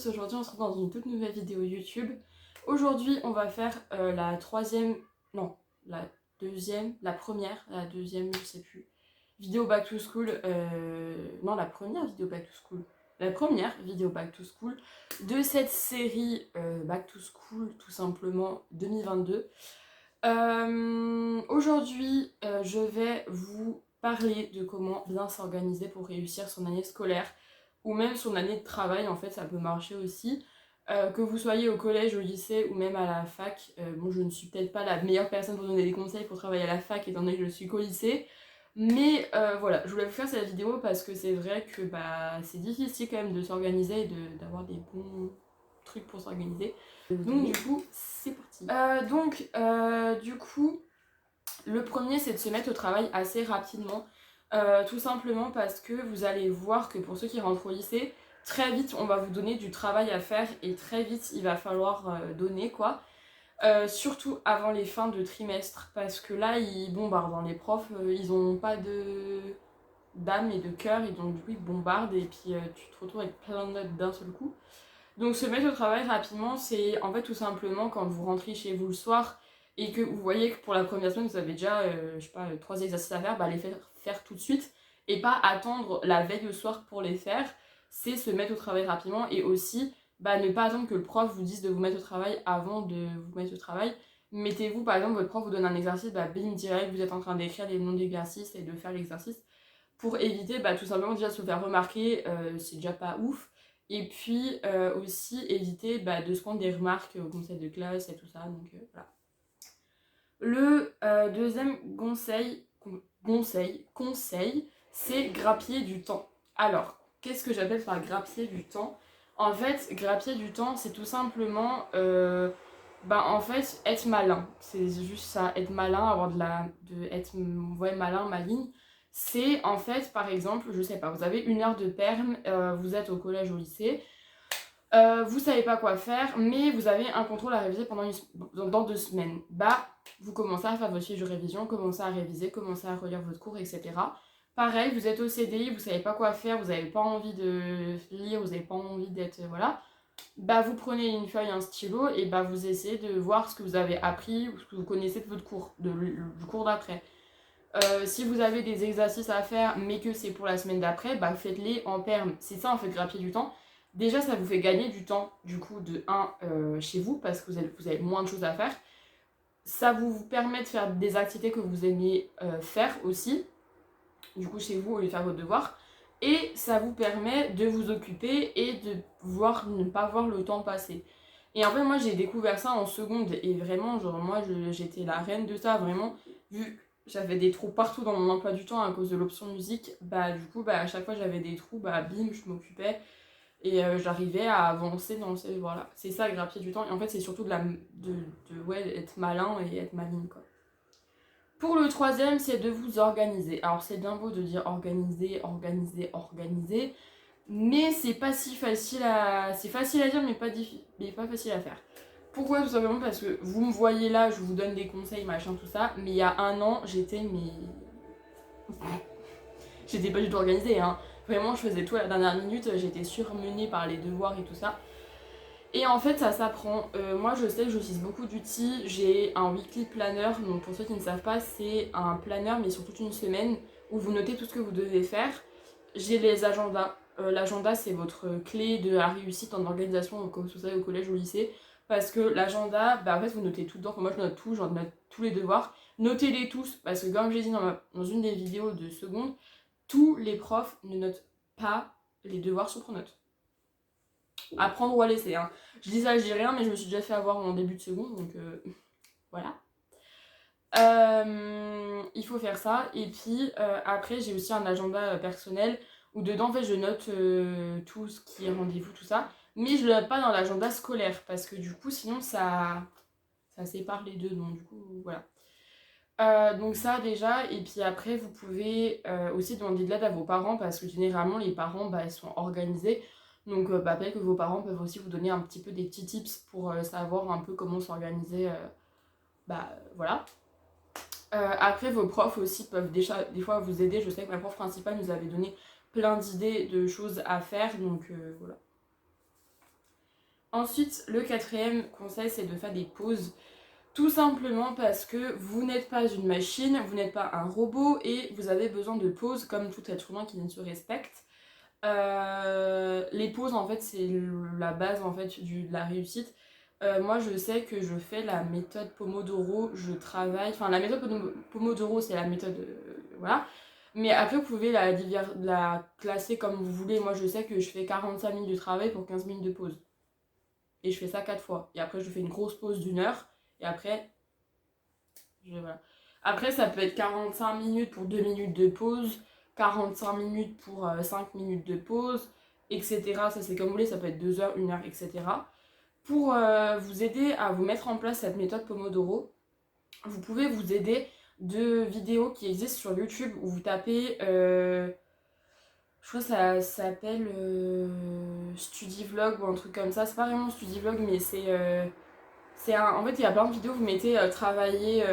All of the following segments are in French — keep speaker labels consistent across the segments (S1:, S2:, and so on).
S1: aujourd'hui on se retrouve dans une toute nouvelle vidéo YouTube. Aujourd'hui on va faire la deuxième, je sais plus, vidéo back to school, la première vidéo back to school. La première vidéo back to school de cette série back to school tout simplement 2022. Aujourd'hui je vais vous parler de comment bien s'organiser pour réussir son année scolaire ou même son année de travail. En fait ça peut marcher aussi, que vous soyez au collège, au lycée ou même à la fac. Bon, je ne suis peut-être pas la meilleure personne pour donner des conseils pour travailler à la fac étant donné que je suis qu'au lycée, mais voilà, je voulais vous faire cette vidéo parce que c'est vrai que c'est difficile quand même de s'organiser et d'avoir des bons trucs pour s'organiser. Donc du coup c'est parti. Du coup le premier c'est de se mettre au travail assez rapidement, tout simplement parce que vous allez voir que pour ceux qui rentrent au lycée, très vite on va vous donner du travail à faire et très vite il va falloir donner quoi. Surtout avant les fins de trimestre, parce que là ils bombardent, hein. Les profs ils ont pas d'âme et de cœur et donc du coup ils bombardent et puis tu te retrouves avec plein de notes d'un seul coup. Donc se mettre au travail rapidement, c'est en fait tout simplement quand vous rentrez chez vous le soir et que vous voyez que pour la première semaine vous avez déjà, 3 exercices à faire, les faire tout de suite et pas attendre la veille au soir pour les faire. C'est se mettre au travail rapidement et aussi ne pas attendre que le prof vous dise de vous mettre au travail avant de vous mettre au travail. Mettez-vous, par exemple, votre prof vous donne un exercice, bim, direct, vous êtes en train d'écrire les noms d'exercices et de faire l'exercice pour éviter tout simplement déjà de se faire remarquer, c'est déjà pas ouf. Et puis aussi éviter de se prendre des remarques au conseil de classe et tout ça. Donc voilà. Le deuxième conseil, c'est grappiller du temps. Alors, qu'est-ce que j'appelle par grappiller du temps? En fait, grappiller du temps, c'est tout simplement être malin. C'est juste ça, être malin, malin, maligne. C'est en fait, par exemple, je sais pas, vous avez 1 heure de perm, vous êtes au collège, au lycée, vous savez pas quoi faire, mais vous avez un contrôle à réviser dans 2 semaines. Vous commencez à faire votre fiche de révision, commencez à réviser, commencez à relire votre cours, etc. Pareil, vous êtes au CDI, vous savez pas quoi faire, vous avez pas envie de lire, vous avez pas envie d'être... voilà. Vous prenez une feuille, un stylo, et vous essayez de voir ce que vous avez appris, ou ce que vous connaissez de votre cours, du cours d'après. Si vous avez des exercices à faire, mais que c'est pour la semaine d'après, faites-les en perm. C'est ça en fait, grappiller du temps. Déjà, ça vous fait gagner du temps, du coup, chez vous, parce que vous avez moins de choses à faire. Ça vous permet de faire des activités que vous aimiez faire aussi, du coup, chez vous, au lieu de faire vos devoirs. Et ça vous permet de vous occuper et de ne pas voir le temps passer. Et en fait, moi, j'ai découvert ça en seconde, et vraiment, moi, j'étais la reine de ça, vraiment, vu que j'avais des trous partout dans mon emploi du temps à cause de l'option musique, du coup, à chaque fois j'avais des trous, bim, je m'occupais, et j'arrivais à avancer dans ces... Voilà, c'est ça, grappiller du temps, et en fait, c'est surtout être malin et être maligne, quoi. Pour le troisième, c'est de vous organiser. Alors, c'est bien beau de dire organiser, mais c'est pas si facile à... C'est facile à dire, mais pas facile à faire. Pourquoi? Tout simplement parce que vous me voyez là, je vous donne des conseils, machin, tout ça, mais il y a 1 an, j'étais pas du tout organisée, hein. Vraiment, je faisais tout à la dernière minute, j'étais surmenée par les devoirs et tout ça. Et en fait, ça s'apprend. Moi, je sais que j'utilise beaucoup d'outils. J'ai un weekly planner, donc pour ceux qui ne savent pas, c'est un planner, mais sur toute une semaine, où vous notez tout ce que vous devez faire. J'ai les agendas. L'agenda, c'est votre clé de la réussite en organisation, comme vous savez, au collège ou au lycée. Parce que l'agenda, en fait, vous notez tout dedans. Moi, je note tout, j'en note tous les devoirs. Notez-les tous, parce que comme j'ai dit dans une des vidéos de seconde, tous les profs ne notent pas les devoirs sur Pronote. À prendre ou à laisser, hein. Je dis ça, je dis rien, mais je me suis déjà fait avoir en début de seconde, donc voilà. Il faut faire ça, et puis après j'ai aussi un agenda personnel où dedans en fait je note tout ce qui est rendez-vous, tout ça, mais je le note pas dans l'agenda scolaire parce que du coup sinon ça sépare les deux, donc du coup voilà. Donc ça déjà, et puis après vous pouvez aussi demander de l'aide à vos parents parce que généralement les parents ils sont organisés, donc peut-être que vos parents peuvent aussi vous donner un petit peu des petits tips pour savoir un peu comment s'organiser, voilà. Après vos profs aussi peuvent déjà des fois vous aider. Je sais que ma prof principale nous avait donné plein d'idées de choses à faire, donc voilà. Ensuite, le quatrième conseil, c'est de faire des pauses. Tout simplement parce que vous n'êtes pas une machine, vous n'êtes pas un robot et vous avez besoin de pauses comme tout être humain qui ne se respecte. Les pauses, en fait, c'est la base en fait, de la réussite. Moi, je sais que je fais la méthode Pomodoro, je travaille. Enfin, la méthode Pomodoro, c'est la méthode. Voilà. Mais après, vous pouvez la classer comme vous voulez. Moi, je sais que je fais 45 minutes de travail pour 15 minutes de pause. Et je fais ça 4 fois. Et après, je fais une grosse pause d'1 heure. Et après, voilà. Après, ça peut être 45 minutes pour 2 minutes de pause, 45 minutes pour 5 minutes de pause, etc. Ça, c'est comme vous voulez, ça peut être 2 heures, 1 heure, etc. Pour vous aider à vous mettre en place cette méthode Pomodoro, vous pouvez vous aider de vidéos qui existent sur YouTube où vous tapez, je crois que ça s'appelle StudiVlog ou un truc comme ça. C'est pas vraiment StudiVlog, mais en fait, il y a plein de vidéos, vous mettez travailler,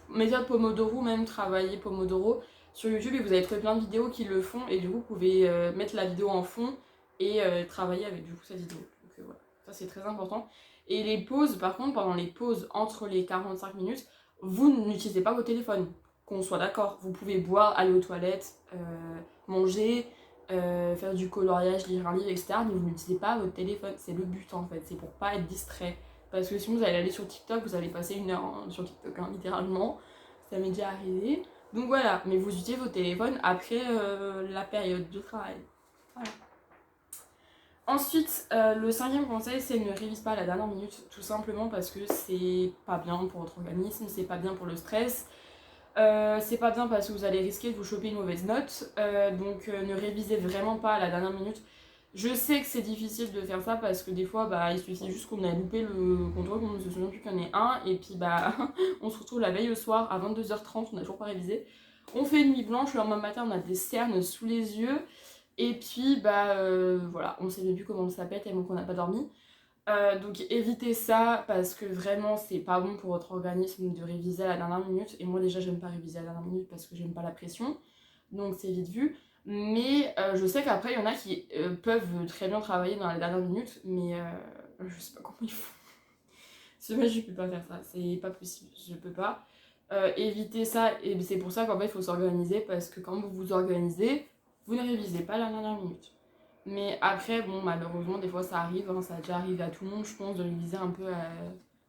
S1: méthode Pomodoro, même travailler Pomodoro sur YouTube et vous avez trouvé plein de vidéos qui le font et du coup, vous pouvez mettre la vidéo en fond et travailler avec du coup cette vidéo. Donc voilà, ça c'est très important. Et les pauses, par contre, pendant les pauses entre les 45 minutes, vous n'utilisez pas vos téléphones. Qu'on soit d'accord, vous pouvez boire, aller aux toilettes, manger, faire du coloriage, lire un livre, etc. Mais vous n'utilisez pas votre téléphone, c'est le but en fait, c'est pour pas être distrait. Parce que sinon vous allez aller sur TikTok, vous allez passer 1 heure sur TikTok, hein, littéralement. Ça m'est déjà arrivé. Donc voilà, mais vous utilisez vos téléphones après la période de travail. Voilà. Ensuite, le cinquième conseil, c'est ne révise pas à la dernière minute, tout simplement parce que c'est pas bien pour votre organisme, c'est pas bien pour le stress. C'est pas bien parce que vous allez risquer de vous choper une mauvaise note, donc ne révisez vraiment pas à la dernière minute. Je sais que c'est difficile de faire ça parce que des fois, bah, il suffit juste qu'on a loupé le contrôle, qu'on ne se souvient plus qu'il y en ait un, et puis bah, on se retrouve la veille au soir à 22h30, on n'a toujours pas révisé. On fait une nuit blanche, le lendemain matin, on a des cernes sous les yeux, et puis bah voilà, on sait même plus comment on s'appelle tellement qu'on n'a pas dormi. Donc évitez ça parce que vraiment c'est pas bon pour votre organisme de réviser à la dernière minute. Et moi déjà j'aime pas réviser à la dernière minute parce que j'aime pas la pression. Donc c'est vite vu. Mais je sais qu'après il y en a qui peuvent très bien travailler dans la dernière minute. Mais je sais pas comment ils font. Moi je peux pas faire ça. C'est pas possible. Je peux pas. Évitez ça. Et c'est pour ça qu'en fait il faut s'organiser. Parce que quand vous vous organisez, vous ne révisez pas à la dernière minute. Mais après, bon, malheureusement, des fois ça arrive, hein, ça a déjà arrivé à tout le monde, je pense, de réviser un peu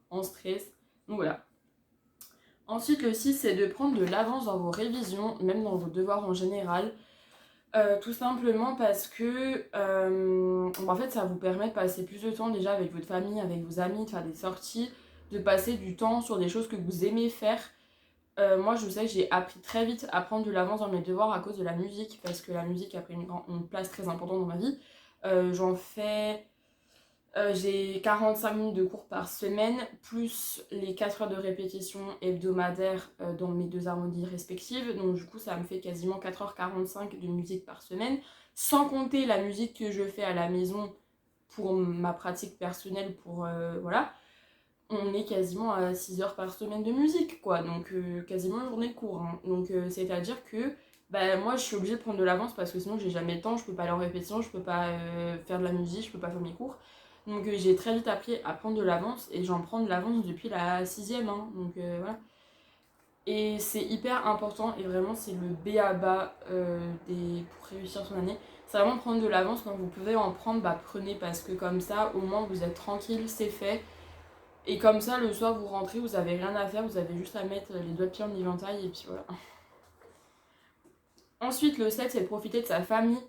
S1: en stress. Donc voilà. Ensuite, le 6, c'est de prendre de l'avance dans vos révisions, même dans vos devoirs en général. Tout simplement parce que, en fait, ça vous permet de passer plus de temps déjà avec votre famille, avec vos amis, de faire des sorties, de passer du temps sur des choses que vous aimez faire. Moi, je sais que j'ai appris très vite à prendre de l'avance dans mes devoirs à cause de la musique, parce que la musique a pris une place très importante dans ma vie. J'en fais. J'ai 45 minutes de cours par semaine, plus les 4 heures de répétition hebdomadaire dans mes 2 harmonies respectives. Donc, du coup, ça me fait quasiment 4h45 de musique par semaine, sans compter la musique que je fais à la maison pour ma pratique personnelle, pour voilà, on est quasiment à 6 heures par semaine de musique, quoi. Donc, quasiment une journée de cours. Hein. Donc, c'est-à-dire que bah, moi, je suis obligée de prendre de l'avance parce que sinon, j'ai jamais le temps. Je peux pas aller en répétition, je peux pas faire de la musique, je peux pas faire mes cours. Donc, j'ai très vite appris à prendre de l'avance et j'en prends de l'avance depuis la sixième. Hein. Donc, voilà. Et c'est hyper important et vraiment, c'est le B à bas pour réussir son année. C'est vraiment prendre de l'avance. Quand vous pouvez en prendre, bah, prenez parce que comme ça, au moins, vous êtes tranquille, c'est fait. Et comme ça, le soir, vous rentrez, vous avez rien à faire, vous avez juste à mettre les doigts de pied en éventail et puis voilà. Ensuite, le 7, c'est de profiter de sa famille.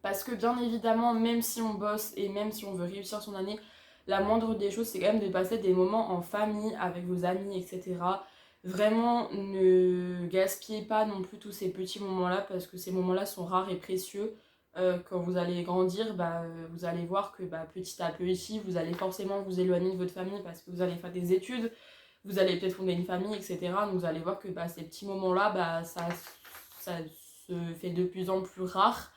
S1: Parce que bien évidemment, même si on bosse et même si on veut réussir son année, la moindre des choses, c'est quand même de passer des moments en famille, avec vos amis, etc. Vraiment, ne gaspillez pas non plus tous ces petits moments-là, parce que ces moments-là sont rares et précieux. Quand vous allez grandir, bah, vous allez voir que bah, petit à petit, vous allez forcément vous éloigner de votre famille parce que vous allez faire des études, vous allez peut-être fonder une famille, etc. Donc vous allez voir que bah, ces petits moments-là, bah, ça se fait de plus en plus rare.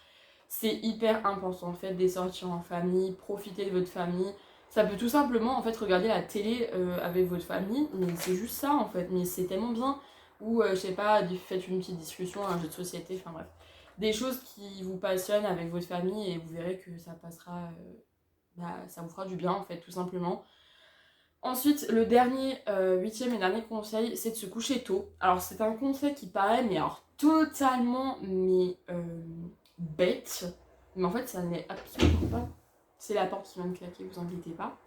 S1: C'est hyper important, faites des sorties en famille, profitez de votre famille. Ça peut tout simplement en fait regarder la télé avec votre famille, mais c'est juste ça en fait, mais c'est tellement bien. Ou je sais pas, faites une petite discussion, un jeu de société, enfin bref. Des choses qui vous passionnent avec votre famille et vous verrez que ça passera ça vous fera du bien en fait, tout simplement. Ensuite, le dernier, 8e et dernier conseil, c'est de se coucher tôt. Alors c'est un conseil qui paraît mais alors totalement bête, mais en fait ça n'est absolument pas. C'est la porte qui vient de claquer, vous inquiétez pas.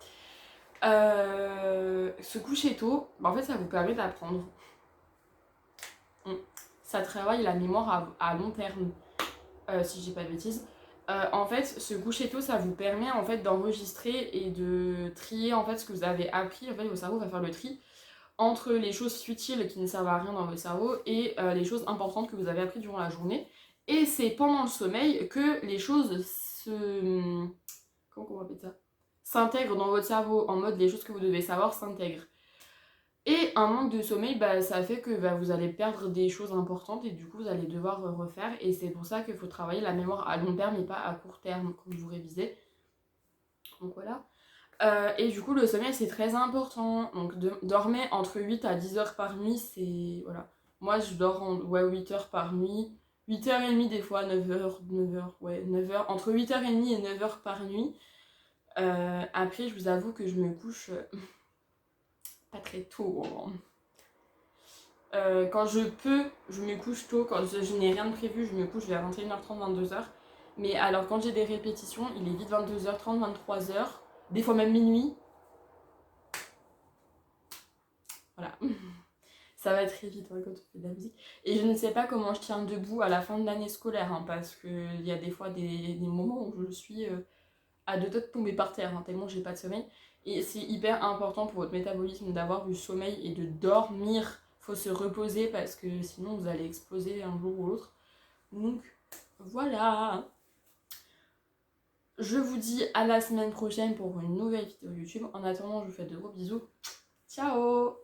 S1: Se coucher tôt, en fait ça vous permet d'apprendre. Ça travaille la mémoire à long terme, si je dis pas de bêtises. En fait, se coucher tôt, ça vous permet en fait d'enregistrer et de trier en fait ce que vous avez appris. En fait, votre cerveau va faire le tri entre les choses futiles qui ne servent à rien dans votre cerveau et les choses importantes que vous avez appris durant la journée. Et c'est pendant le sommeil que les choses comment on appelle ça, s'intègrent dans votre cerveau, en mode les choses que vous devez savoir s'intègrent. Et un manque de sommeil, ça fait que vous allez perdre des choses importantes et du coup vous allez devoir refaire. Et c'est pour ça qu'il faut travailler la mémoire à long terme et pas à court terme quand vous révisez. Donc voilà. Et du coup le sommeil c'est très important. Donc dormez entre 8 à 10 heures par nuit, c'est... Voilà. Moi je dors 8 heures par nuit. 8h30 des fois, 9h, entre 8h30 et 9h par nuit. Après je vous avoue que je me couche... pas très tôt. Quand je peux, je me couche tôt. Quand je n'ai rien de prévu, je me couche vers 21h30, 22h. Mais alors, quand j'ai des répétitions, il est vite 22h30, 23h, des fois même minuit. Voilà. Ça va très vite quand on fait de la musique. Et je ne sais pas comment je tiens debout à la fin de l'année scolaire, parce qu'il y a des fois des moments où je suis à deux doigts de tomber par terre, tellement j'ai pas de sommeil. Et c'est hyper important pour votre métabolisme d'avoir du sommeil et de dormir. Faut se reposer parce que sinon vous allez exploser un jour ou l'autre. Donc voilà. Je vous dis à la semaine prochaine pour une nouvelle vidéo YouTube. En attendant, je vous fais de gros bisous. Ciao!